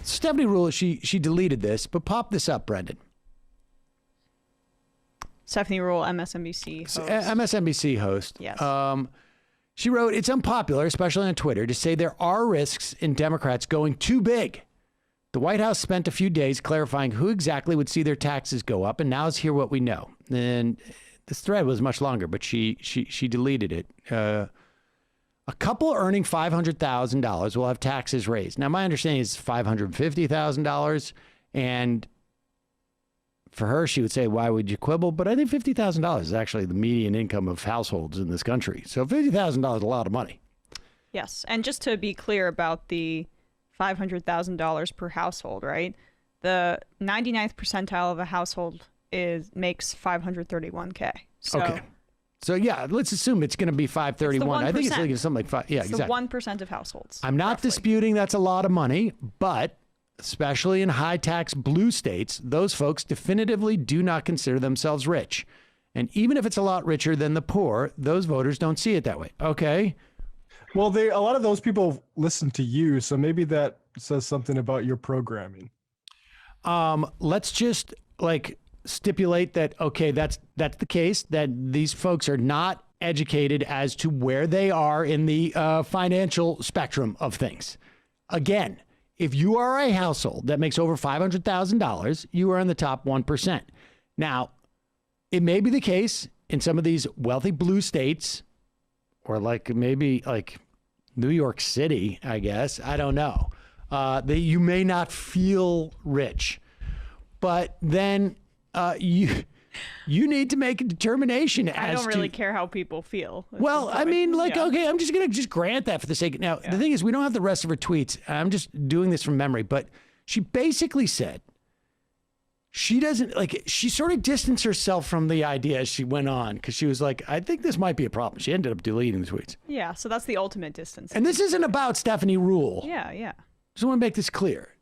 Stephanie Ruhle, she deleted this, but pop this up, Brendan. Stephanie Ruhle, MSNBC host. MSNBC host. Yes. She wrote, it's unpopular, especially on Twitter, to say there are risks in Democrats going too big. The White House spent a few days clarifying who exactly would see their taxes go up, and now is here what we know. And this thread was much longer, but she deleted it. A couple earning $500,000 will have taxes raised. Now, my understanding is $550,000, and for her, she would say, why would you quibble? But I think $50,000 is actually the median income of households in this country. So $50,000 is a lot of money. Yes. And just to be clear about the $500,000 per household, right? The 99th percentile of a household makes $531K. So, okay. So, yeah, let's assume it's going to be 531. I think it's like something like 5. Yeah, it's exactly. The 1% of households. I'm not roughly disputing that's a lot of money, but especially in high tax blue states, those folks definitively do not consider themselves rich. And even if it's a lot richer than the poor, those voters don't see it that way. Okay. Well, a lot of those people listen to you, so maybe that says something about your programming. Let's just stipulate that, okay, that's the case, that these folks are not educated as to where they are in the financial spectrum of things. Again, if you are a household that makes over $500,000, you are in the top 1%. Now, it may be the case in some of these wealthy blue states, or maybe New York City, I guess. I don't know. That you may not feel rich, but then you need to make a determination as to... I don't really care how people feel. Well, I mean, okay, I'm just going to grant that for the sake of... Now, the thing is, we don't have the rest of her tweets. I'm just doing this from memory, but she basically said she doesn't... she sort of distanced herself from the idea as she went on, because she was like, I think this might be a problem. She ended up deleting the tweets. Yeah, so that's the ultimate distance. And this isn't about Stephanie Ruhle. Yeah. Just want to make this clear.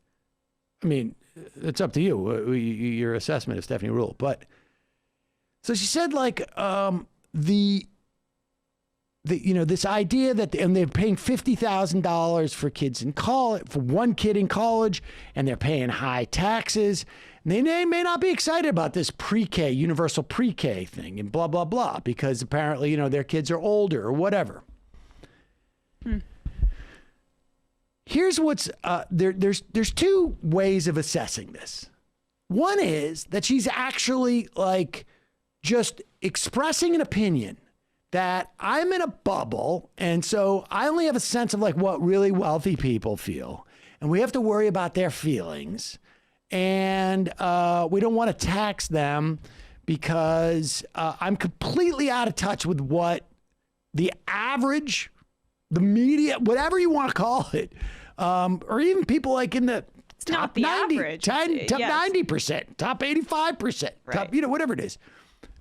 I mean, it's up to you, your assessment of Stephanie Ruhle. But so she said, this idea that and they're paying $50,000 for kids in college, for one kid in college, and they're paying high taxes. And they may not be excited about this pre-K, universal pre-K thing, and blah blah blah, because apparently their kids are older or whatever. Here's what's there's two ways of assessing this. One is that she's actually just expressing an opinion that I'm in a bubble, and so I only have a sense of what really wealthy people feel, and we have to worry about their feelings, and we don't want to tax them because I'm completely out of touch with what the average, the media, whatever you want to call it, or even people in the top 90, average. Top 90%, top 85%, right. top, whatever it is.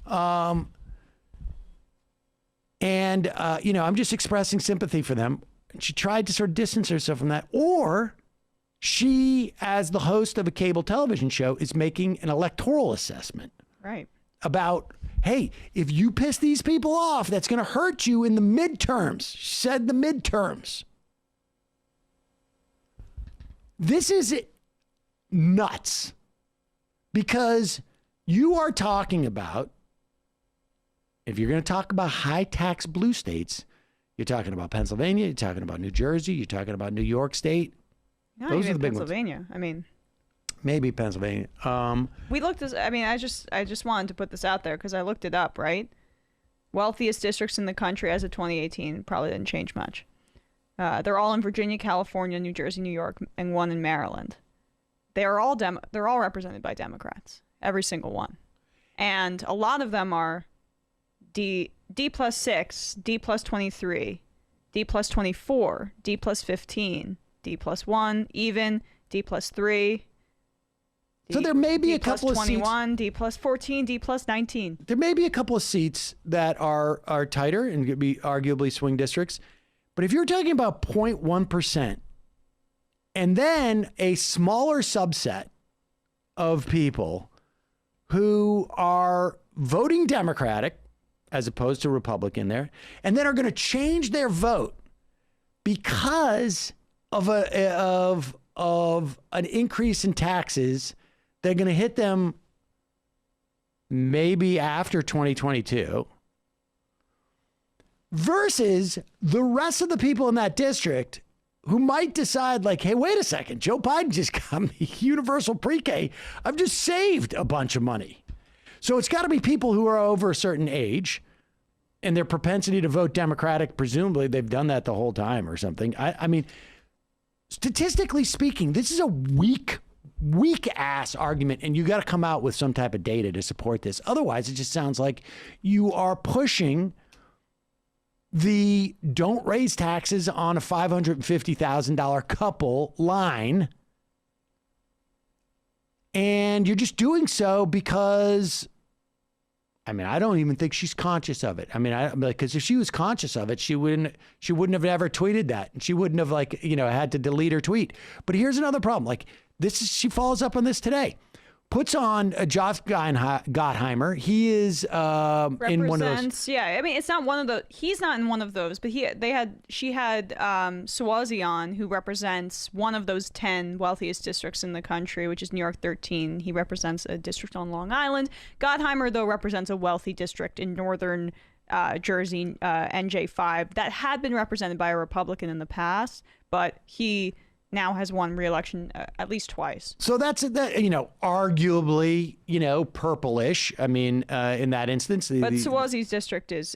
I'm just expressing sympathy for them. She tried to sort of distance herself from that. Or she, as the host of a cable television show, is making an electoral assessment. Right. About, hey, if you piss these people off, that's going to hurt you in the midterms. She said the midterms. This is nuts, because you are talking about, if you're going to talk about high tax blue states, you're talking about Pennsylvania, you're talking about New Jersey, you're talking about New York State. No, those are the big Pennsylvania. ones. I mean, maybe Pennsylvania. We looked this. I mean, I just wanted to put this out there because I looked it up. Right, wealthiest districts in the country as of 2018 probably didn't change much. They're all in Virginia, California, New Jersey, New York, and one in Maryland. They're all represented by Democrats, every single one, and a lot of them are D plus 6, D plus 23, D plus 24, D plus 15, D plus 1, even, D plus 3. So there may be a couple of seats. D plus 21, D plus 14, D plus 19. There may be a couple of seats that are tighter and could be arguably swing districts. But if you're talking about 0.1%, and then a smaller subset of people who are voting Democratic as opposed to Republican there, and then are going to change their vote because of of an increase in taxes. They're going to hit them maybe after 2022 versus the rest of the people in that district who might decide like, hey, wait a second, Joe Biden just got me universal pre-K. I've just saved a bunch of money. So it's got to be people who are over a certain age and their propensity to vote Democratic, presumably they've done that the whole time or something. I mean, statistically speaking, this is a weak ass argument, and you got to come out with some type of data to support this. Otherwise, it just sounds like you are pushing the don't raise taxes on a $550,000 couple line. And you're just doing so because, I mean, I don't even think she's conscious of it. I mean, because if she was conscious of it, she wouldn't have ever tweeted that. And she wouldn't have had to delete her tweet. But here's another problem. Like she follows up on this today. Puts on Josh Gottheimer. He is in one of those. Yeah, I mean, it's not one of the. He's not in one of those, but she had Swazi on, who represents one of those 10 wealthiest districts in the country, which is New York 13. He represents a district on Long Island. Gottheimer, though, represents a wealthy district in northern Jersey, NJ5, that had been represented by a Republican in the past, but he now has won re-election at least twice. So that's arguably, purplish. I mean, in that instance. But Swazi's district is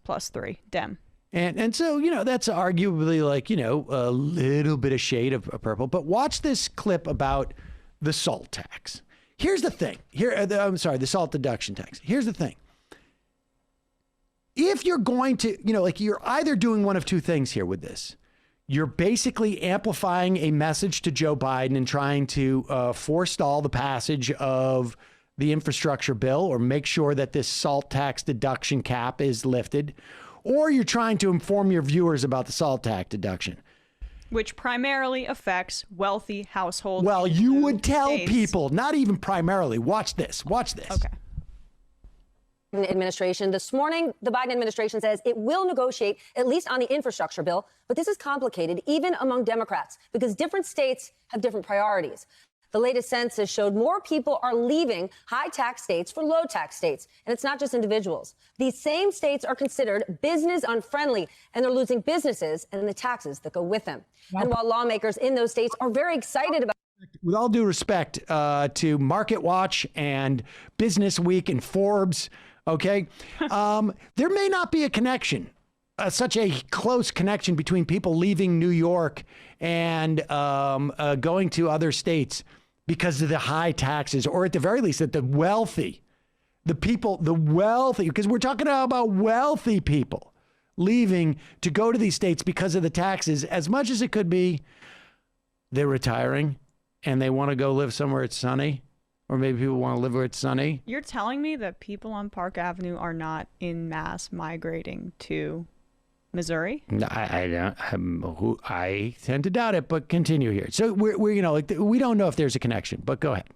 +3 Dem. And so, that's arguably like, a little bit of shade of purple. But watch this clip about the SALT tax. Here's the thing. The SALT deduction tax. Here's the thing. If you're going to, you're either doing one of two things here with this. You're basically amplifying a message to Joe Biden and trying to forestall the passage of the infrastructure bill or make sure that this SALT tax deduction cap is lifted, or you're trying to inform your viewers about the SALT tax deduction, which primarily affects wealthy households. Well, you would tell people, not even primarily. Watch this. Okay. Administration. This morning, the Biden administration says it will negotiate, at least on the infrastructure bill. But this is complicated, even among Democrats, because different states have different priorities. The latest census showed more people are leaving high-tax states for low-tax states. And it's not just individuals. These same states are considered business unfriendly, and they're losing businesses and the taxes that go with them. And while lawmakers in those states are very excited about... With all due respect to Market Watch and Business Week and Forbes, okay, there may not be a connection, such a close connection between people leaving New York and going to other states because of the high taxes, or at the very least that the wealthy, because we're talking about wealthy people leaving to go to these states because of the taxes. As much as it could be they're retiring and they want to go live somewhere it's sunny. Or maybe people want to live where it's sunny. You're telling me that people on Park Avenue are not in mass migrating to Missouri? I tend to doubt it, but continue here. So we don't know if there's a connection, but go ahead.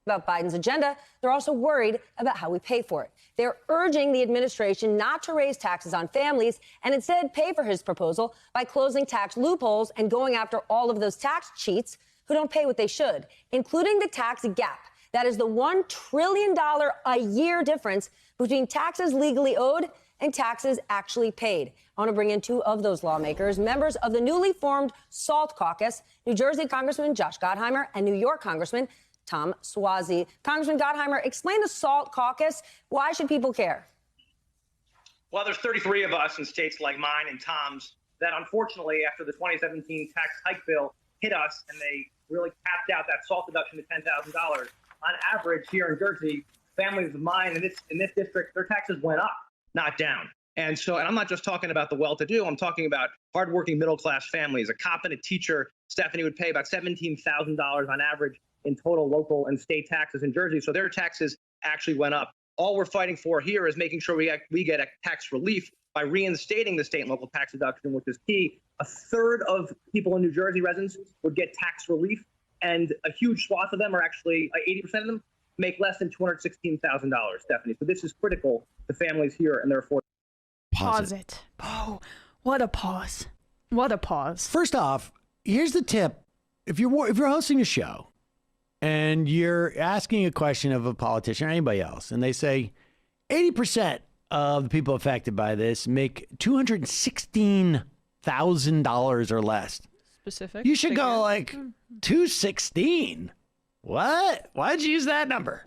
About Biden's agenda, they're also worried about how we pay for it. They're urging the administration not to raise taxes on families and instead pay for his proposal by closing tax loopholes and going after all of those tax cheats who don't pay what they should, including the tax gap. That is the $1 trillion a year difference between taxes legally owed and taxes actually paid. I want to bring in two of those lawmakers, members of the newly formed SALT caucus, New Jersey Congressman Josh Gottheimer and New York Congressman Tom Suozzi. Congressman Gottheimer, explain the SALT caucus. Why should people care? Well, there's 33 of us in states like mine and Tom's that unfortunately, after the 2017 tax hike bill hit us and they really capped out that SALT deduction to $10,000. On average, here in Jersey, families of mine in this district, their taxes went up, not down. And I'm not just talking about the well-to-do. I'm talking about hardworking middle-class families. A cop and a teacher, Stephanie, would pay about $17,000 on average in total local and state taxes in Jersey. So their taxes actually went up. All we're fighting for here is making sure we get a tax relief by reinstating the state and local tax deduction, which is key. A third of people in New Jersey residents would get tax relief, and a huge swath of them are actually, 80% of them, make less than $216,000, Stephanie. So this is critical to families here and their affordability. Pause it. Oh, what a pause. What a pause. First off, here's the tip if you're hosting a show and you're asking a question of a politician or anybody else, and they say 80% of the people affected by this make $216,000 or less. Specific. You should figure. go like 216. What? Why'd you use that number?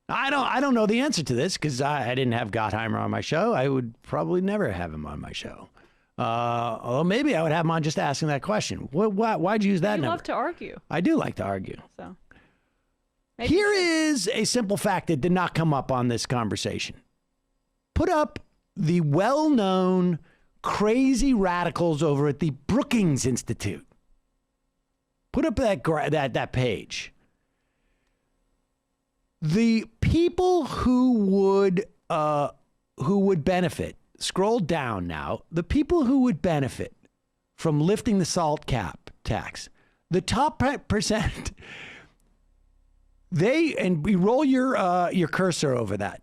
I don't know the answer to this because I didn't have Gottheimer on my show. I would probably never have him on my show. Although maybe I would have him on just asking that question. Why'd you use that You number? love to argue. I do like to argue. So maybe Here is a simple fact that did not come up on this conversation. Put up the well-known crazy radicals over at the Brookings Institute. Put up that page. The people who would benefit, scroll down now, the people who would benefit from lifting the salt cap tax, the top percent, and we roll your cursor over that.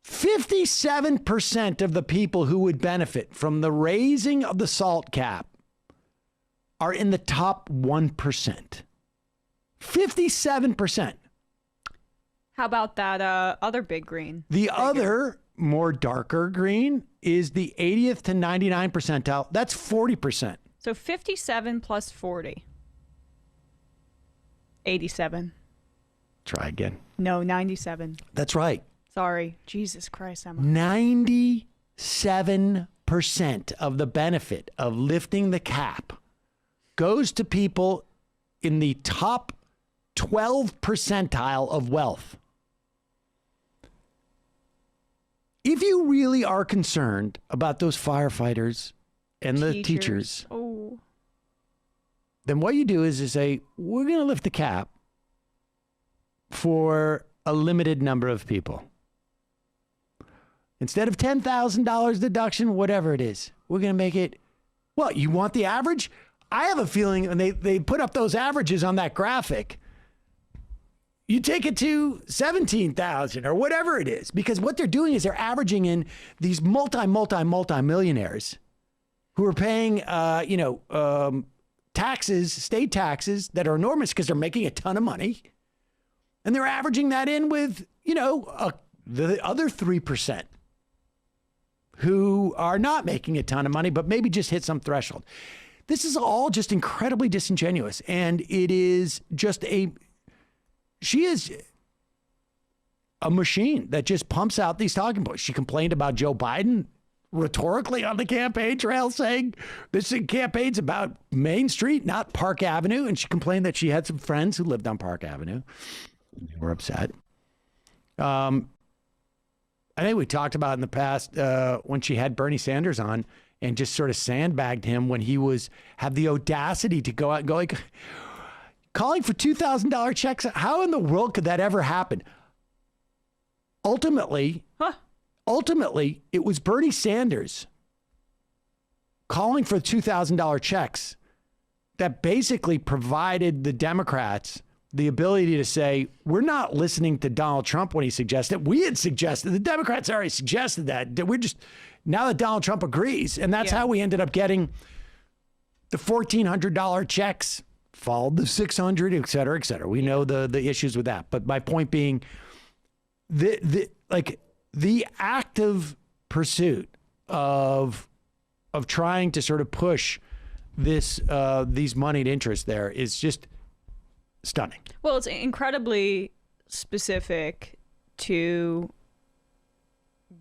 57% of the people who would benefit from the raising of the salt cap are in the top 1%. 57%. How about that other big green? The other more darker green is the 80th to 99 percentile. That's 40%. So 57 plus 40. 87. Try again. No, 97. That's right. Sorry. Jesus Christ, Emma. 97% of the benefit of lifting the cap goes to people in the top 12 percentile of wealth. If you really are concerned about those firefighters and the teachers, Oh. then what you do is you say, we're going to lift the cap for a limited number of people. Instead of $10,000 deduction, whatever it is, we're going to make it, well, you want the average? I have a feeling when they put up those averages on that graphic, you take it to 17,000 or whatever it is, because what they're doing is they're averaging in these multi-millionaires who are paying, taxes, state taxes that are enormous because they're making a ton of money. And they're averaging that in with, the other 3% who are not making a ton of money, but maybe just hit some threshold. This is all just incredibly disingenuous. And it is just she is a machine that just pumps out these talking points. She complained about Joe Biden rhetorically on the campaign trail saying this campaign's about Main Street, not Park Avenue. And she complained that she had some friends who lived on Park Avenue. They were upset. I think we talked about in the past when she had Bernie Sanders on and just sort of sandbagged him when he had the audacity to go out and go like, calling for $2,000 checks. How in the world could that ever happen? Ultimately, it was Bernie Sanders calling for $2,000 checks that basically provided the Democrats the ability to say, we're not listening to Donald Trump when he suggested. We had suggested, the Democrats already suggested that. Now that Donald Trump agrees, and that's how we ended up getting the $1,400 checks, followed the $600, et cetera, et cetera. We know the issues with that. But my point being, the active pursuit of trying to sort of push these moneyed interests there is just stunning. Well, it's incredibly specific to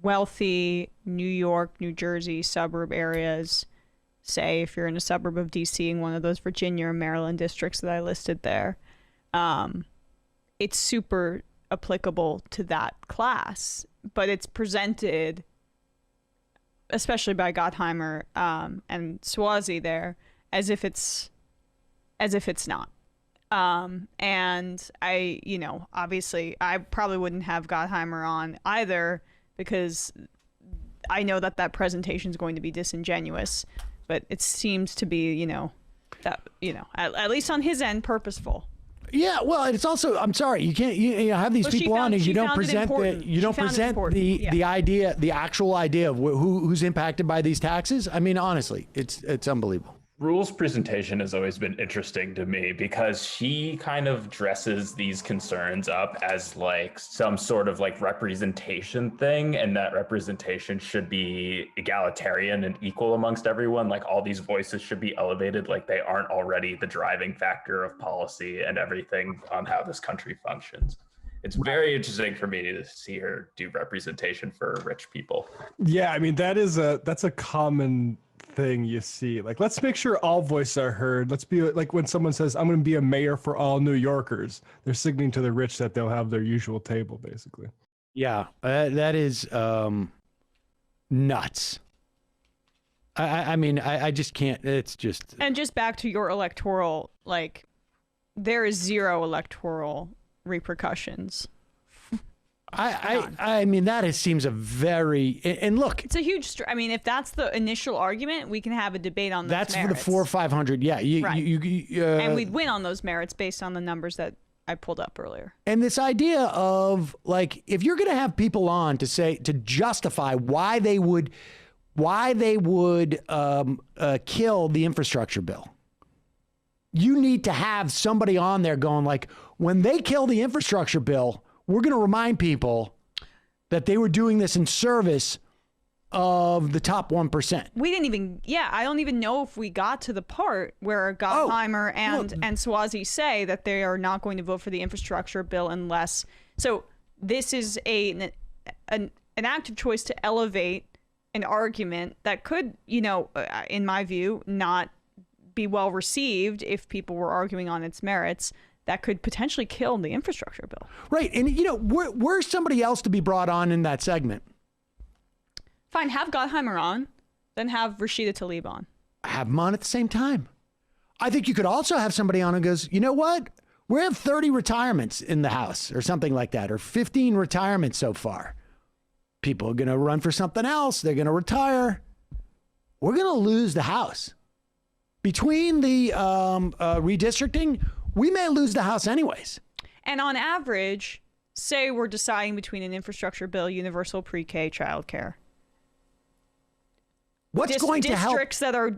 wealthy New York, New Jersey suburb areas. Say if you're in a suburb of DC in one of those Virginia or Maryland districts that I listed there, it's super applicable to that class, but it's presented, especially by Gottheimer and Swazi there, as if it's not. And I, obviously I probably wouldn't have Gottheimer on either because I know that presentation is going to be disingenuous, but it seems to be, at least on his end, purposeful. Yeah, well, it's also, I'm sorry, you can't you have these people on and you don't present the idea, the actual idea of who's impacted by these taxes. I mean, honestly, it's unbelievable. Rule's presentation has always been interesting to me because she kind of dresses these concerns up as like some sort of like representation thing, and that representation should be egalitarian and equal amongst everyone. Like all these voices should be elevated, like they aren't already the driving factor of policy and everything on how this country functions. It's very interesting for me to see her do representation for rich people. Yeah, I mean that's a common thing you see. Like, let's make sure all voices are heard. Let's be like when someone says, "I'm going to be a mayor for all New Yorkers," they're signaling to the rich that they'll have their usual table, basically. Yeah, that is nuts. I mean, I just can't. It's just. And just back to your electoral, like, there is zero electoral repercussions. I mean, that seems a very, and look, It's a huge. I mean, if that's the initial argument, we can have a debate on those that's merits. for the 400 or 500. Yeah, Right. and and we'd win on those merits based on the numbers that I pulled up earlier. And this idea of like, if you're going to have people on to justify why they would kill the infrastructure bill, you need to have somebody on there going like, when they kill the infrastructure bill, we're going to remind people that they were doing this in service of the top 1%. We didn't even, I don't even know if we got to the part where Gottheimer and Swazi say that they are not going to vote for the infrastructure bill unless. So this is an active choice to elevate an argument that could, in my view, not be well received if people were arguing on its merits. That could potentially kill the infrastructure bill. Right. And, where's somebody else to be brought on in that segment? Fine, have Gottheimer on, then have Rashida Tlaib on. Have them on at the same time. I think you could also have somebody on who goes, you know what? We have 30 retirements in the House or something like that, or 15 retirements so far. People are going to run for something else. They're going to retire. We're going to lose the House. Between the redistricting, we may lose the House anyways. And on average, say we're deciding between an infrastructure bill, universal pre-K childcare. What's going to help? Districts that are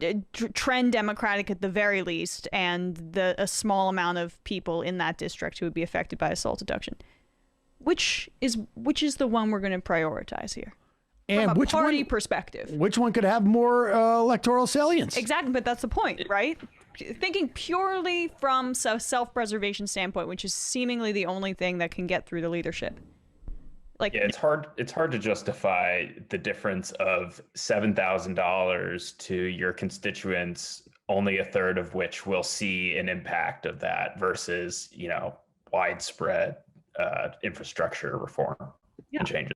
trend Democratic at the very least, and a small amount of people in that district who would be affected by a SALT deduction. Which is the one we're going to prioritize here? And from a party perspective. Which one could have more electoral salience? Exactly, but that's the point, right? Thinking purely from a self-preservation standpoint, which is seemingly the only thing that can get through the leadership. Like, yeah, it's hard to justify the difference of $7,000 to your constituents, only a third of which will see an impact of that versus, widespread infrastructure reform and changes.